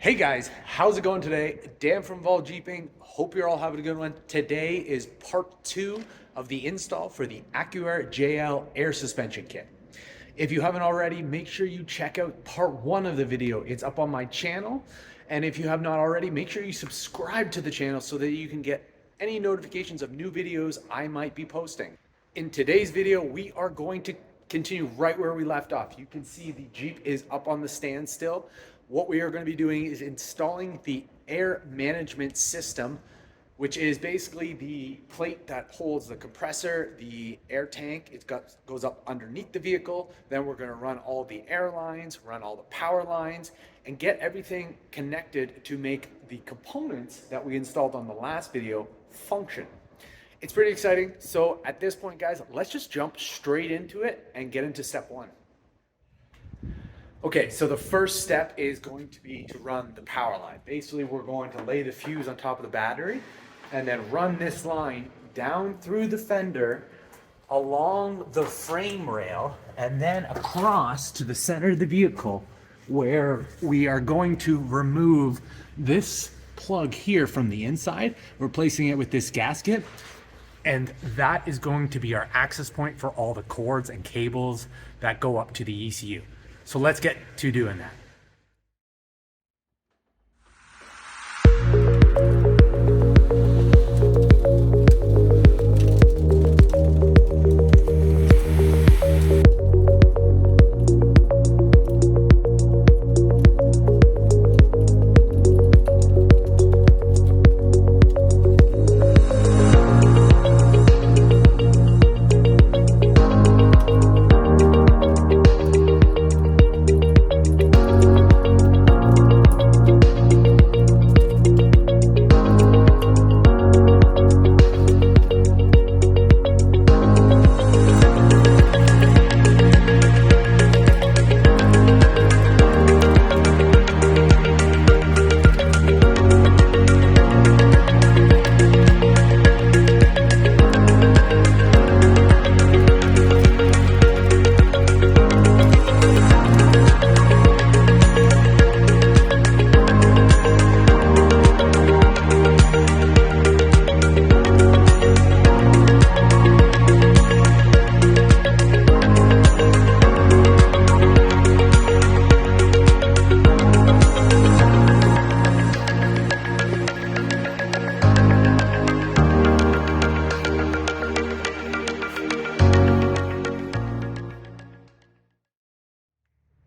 Hey guys, how's it going today? Dan from Vol Jeeping. Hope you're all having a good one. Today is part 2 of the install for the AccuAir JL air suspension kit. If you haven't already, make sure you check out part 1 of the video. It's up on my channel. And if you have not already, make sure you subscribe to the channel so that you can get any notifications of new videos I might be posting. In today's video, we are going to continue right where we left off. You can see the Jeep is up on the stand still. What we are going to be doing is installing the air management system, which is basically the plate that holds the compressor, the air tank. Goes up underneath the vehicle. Then we're going to run all the air lines, run all the power lines, and get everything connected to make the components that we installed on the last video function. It's pretty exciting. So at this point, guys, let's just jump straight into it and get into step 1. Okay, so the first step is going to be to run the power line. Basically, we're going to lay the fuse on top of the battery and then run this line down through the fender, along the frame rail, and then across to the center of the vehicle, where we are going to remove this plug here from the inside, replacing it with this gasket. And that is going to be our access point for all the cords and cables that go up to the ECU. So let's get to doing that.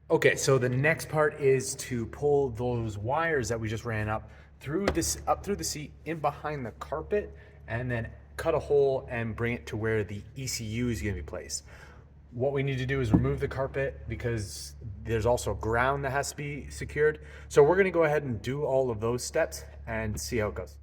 Okay, so the next part is to pull those wires that we just ran up through the seat, in behind the carpet, and then cut a hole and bring it to where the ECU is going to be placed. What we need to do is remove the carpet because there's also ground that has to be secured. So we're going to go ahead and do all of those steps and see how it goes.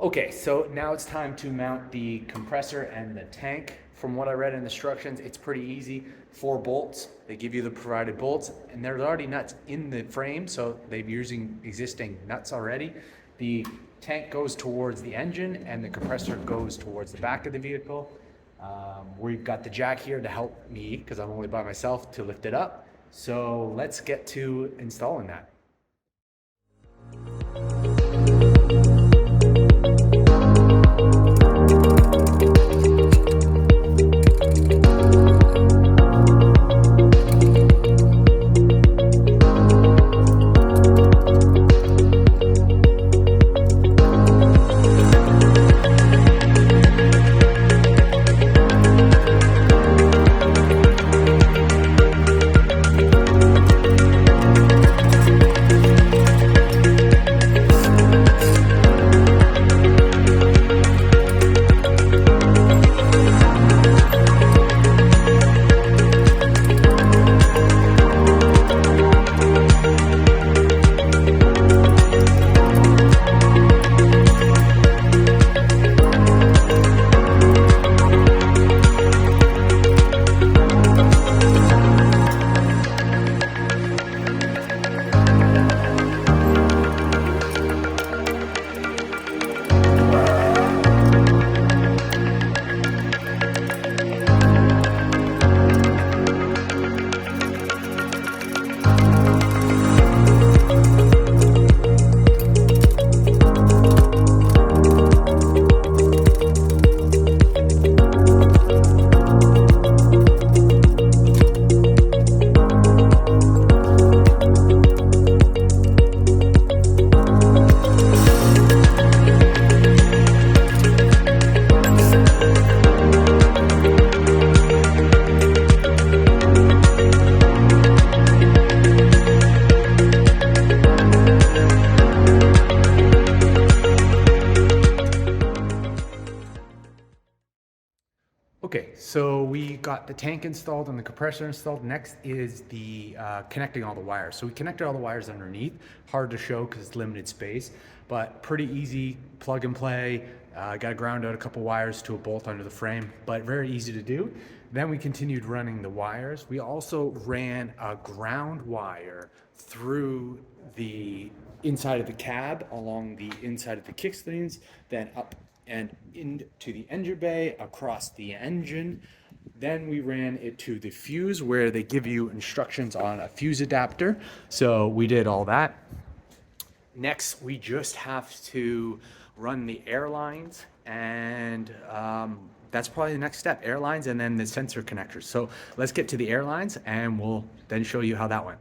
Okay, so now it's time to mount the compressor and the tank. From what I read in the instructions, it's pretty easy. 4 bolts, they give you the provided bolts, and there's already nuts in the frame, so they're using existing nuts already. The tank goes towards the engine and the compressor goes towards the back of the vehicle. We've got the jack here to help me, because I'm only by myself, to lift it up. So let's get to installing that. Okay, so we got the tank installed and the compressor installed. Next is the connecting all the wires. So we connected all the wires underneath. Hard to show because it's limited space, but pretty easy, plug and play. Got to ground out a couple wires to a bolt under the frame, but very easy to do. Then we continued running the wires. We also ran a ground wire through the inside of the cab, along the inside of the kick stands, then up and into the engine bay, across the engine. Then we ran it to the fuse, where they give you instructions on a fuse adapter. So we did all that. Next, we just have to run the air lines, and that's probably the next step, air lines and then the sensor connectors. So let's get to the air lines and we'll then show you how that went.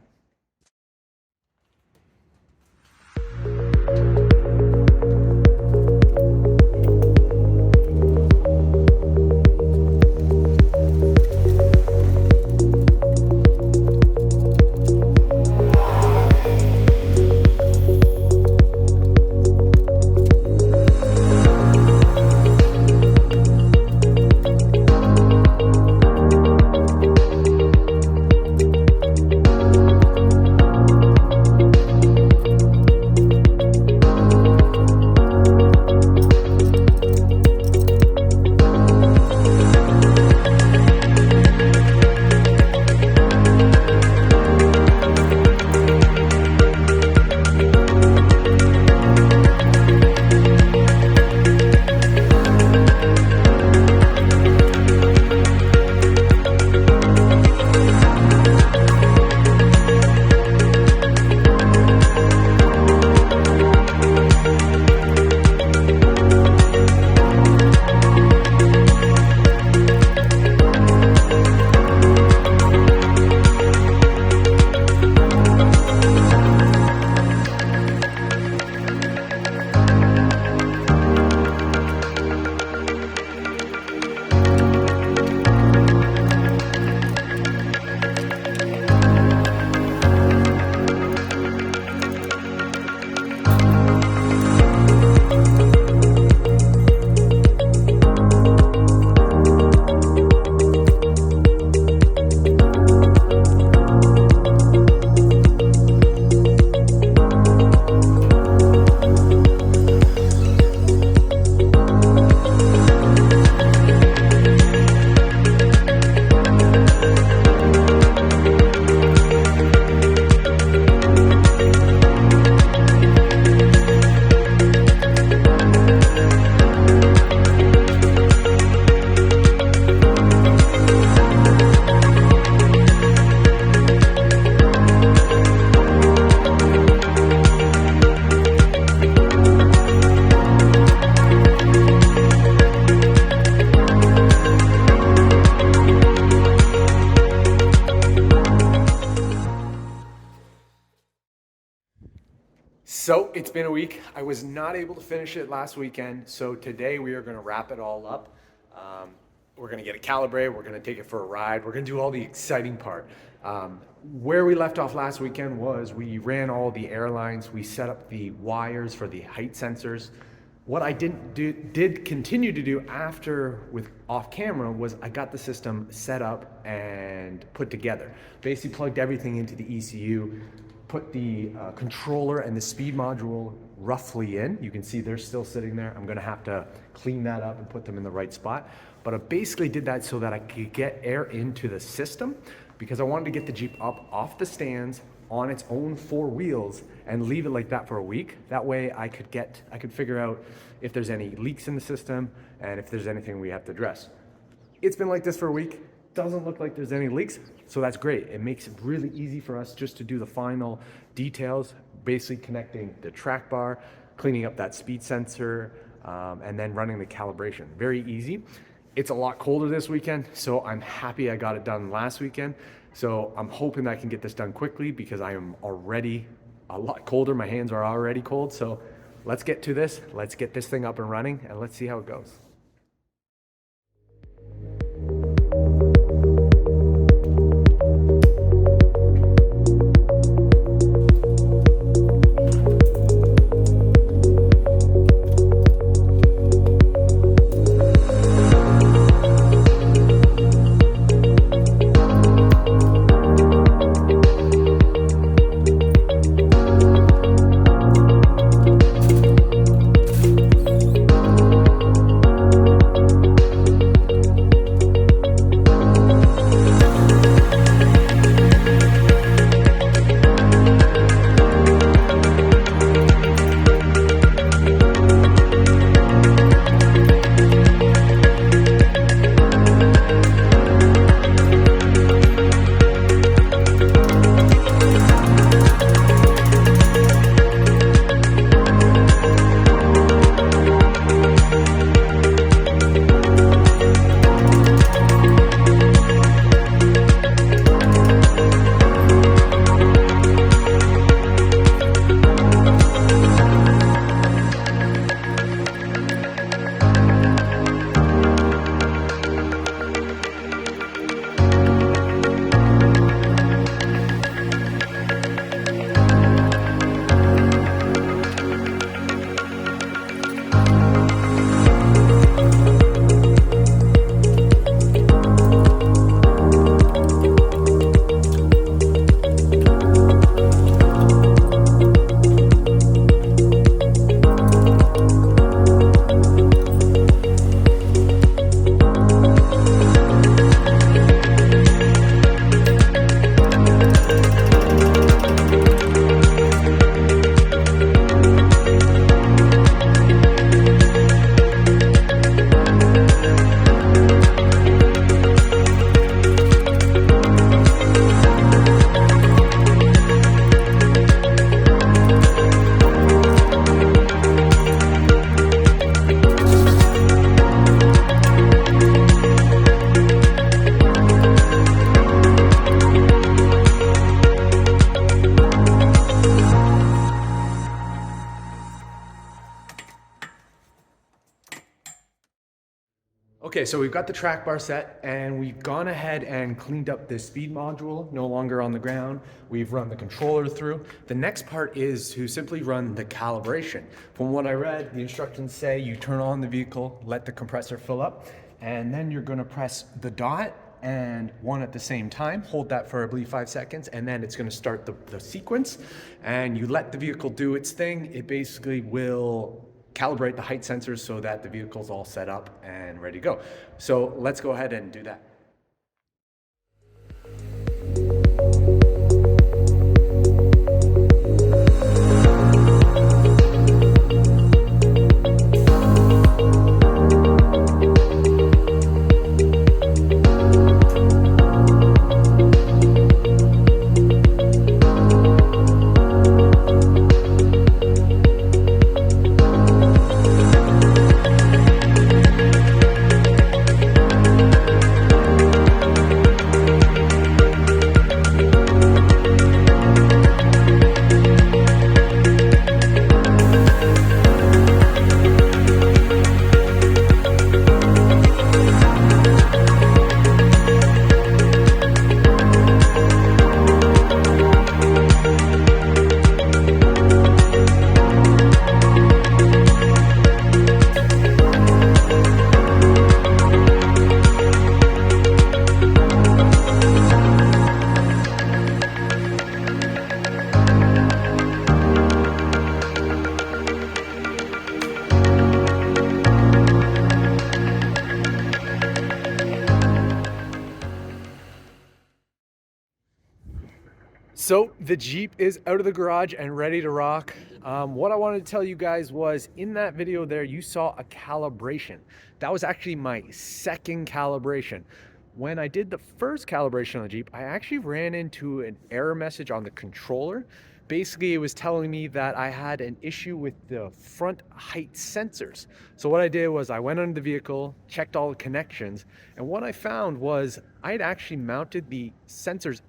So it's been a week. I was not able to finish it last weekend. So today we are going to wrap it all up. We're going to get it calibrated. We're going to take it for a ride. We're going to do all the exciting part. Where we left off last weekend was we ran all the air lines. We set up the wires for the height sensors. What I did continue to do after with off camera was I got the system set up and put together. Basically plugged everything into the ECU, put the controller and the speed module roughly in. You can see they're still sitting there. I'm gonna have to clean that up and put them in the right spot. But I basically did that so that I could get air into the system because I wanted to get the Jeep up off the stands on its own four wheels and leave it like that for a week. That way I could figure out if there's any leaks in the system and if there's anything we have to address. It's been like this for a week. Doesn't look like there's any leaks, so that's great. It makes it really easy for us just to do the final details, basically connecting the track bar, cleaning up that speed sensor, and then running the calibration. Very easy. It's a lot colder this weekend, so I'm happy I got it done last weekend. So I'm hoping that I can get this done quickly because I am already a lot colder. My hands are already cold. So let's get to this. Let's get this thing up and running and let's see how it goes. Okay, so we've got the track bar set and we've gone ahead and cleaned up the speed module, no longer on the ground. We've run the controller through. The next part is to simply run the calibration. From what I read, the instructions say you turn on the vehicle, let the compressor fill up, and then you're gonna press the dot and one at the same time. Hold that for, I believe, 5 seconds, and then it's gonna start the sequence. And you let the vehicle do its thing. It basically will calibrate the height sensors so that the vehicle's all set up and ready to go. So let's go ahead and do that. So the Jeep is out of the garage and ready to rock. What I wanted to tell you guys was in that video there, you saw a calibration. That was actually my second calibration. When I did the first calibration on the Jeep, I actually ran into an error message on the controller. Basically, it was telling me that I had an issue with the front height sensors. So what I did was I went under the vehicle, checked all the connections, and what I found was I had actually mounted the sensors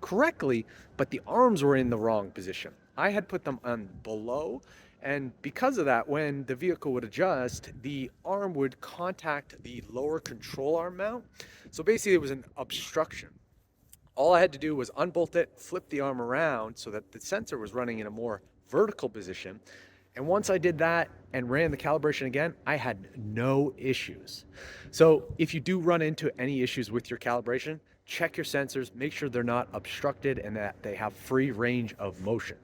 correctly, but the arms were in the wrong position. I had put them on below, and because of that, when the vehicle would adjust, the arm would contact the lower control arm mount. So basically it was an obstruction. All I had to do was unbolt it, flip the arm around so that the sensor was running in a more vertical position. And once I did that and ran the calibration again, I had no issues. So if you do run into any issues with your calibration, check your sensors, make sure they're not obstructed and that they have free range of motion.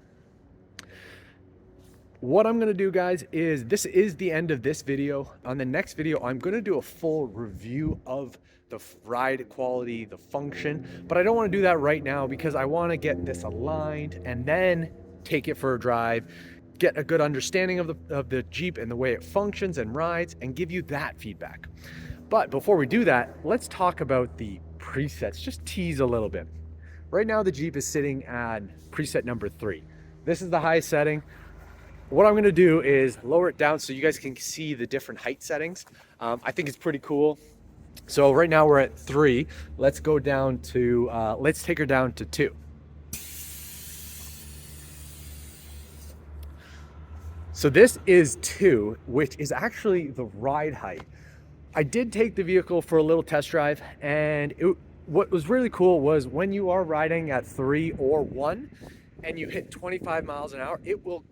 What I'm gonna do, guys, is this is the end of this video. On the next video, I'm gonna do a full review of the ride quality, the function, but I don't wanna do that right now because I wanna get this aligned and then take it for a drive, get a good understanding of the Jeep and the way it functions and rides, and give you that feedback. But before we do that, let's talk about the presets, just tease a little bit. Right now, the Jeep is sitting at preset number 3. This is the highest setting. What I'm gonna do is lower it down so you guys can see the different height settings. I think it's pretty cool. So right now we're at 3. Let's go down to, let's take her down to 2. So this is 2, which is actually the ride height. I did take the vehicle for a little test drive, and what was really cool was when you are riding at 3 or 1 and you hit 25 miles an hour, it will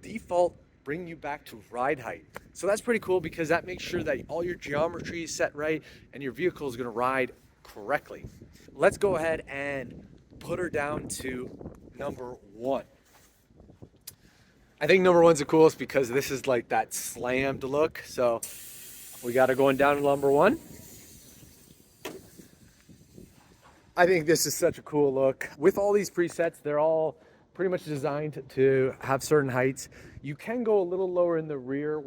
default bring you back to ride height. So that's pretty cool because that makes sure that all your geometry is set right and your vehicle is gonna ride correctly. Let's go ahead and put her down to number 1. I think number 1's the coolest because this is like that slammed look. So we got her going down to number 1. I think this is such a cool look. With all these presets, they're all pretty much designed to have certain heights. You can go a little lower in the rear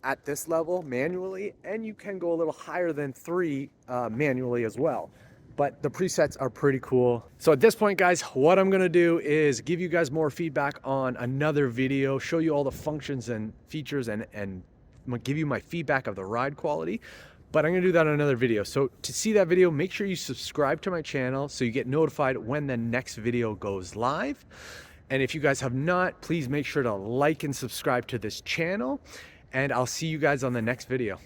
at this level manually, and you can go a little higher than 3 manually as well. But the presets are pretty cool. So at this point, guys, what I'm gonna do is give you guys more feedback on another video, show you all the functions and features, and I'm gonna give you my feedback of the ride quality. But I'm gonna do that in another video. So to see that video, make sure you subscribe to my channel so you get notified when the next video goes live. And if you guys have not, please make sure to like and subscribe to this channel. And I'll see you guys on the next video.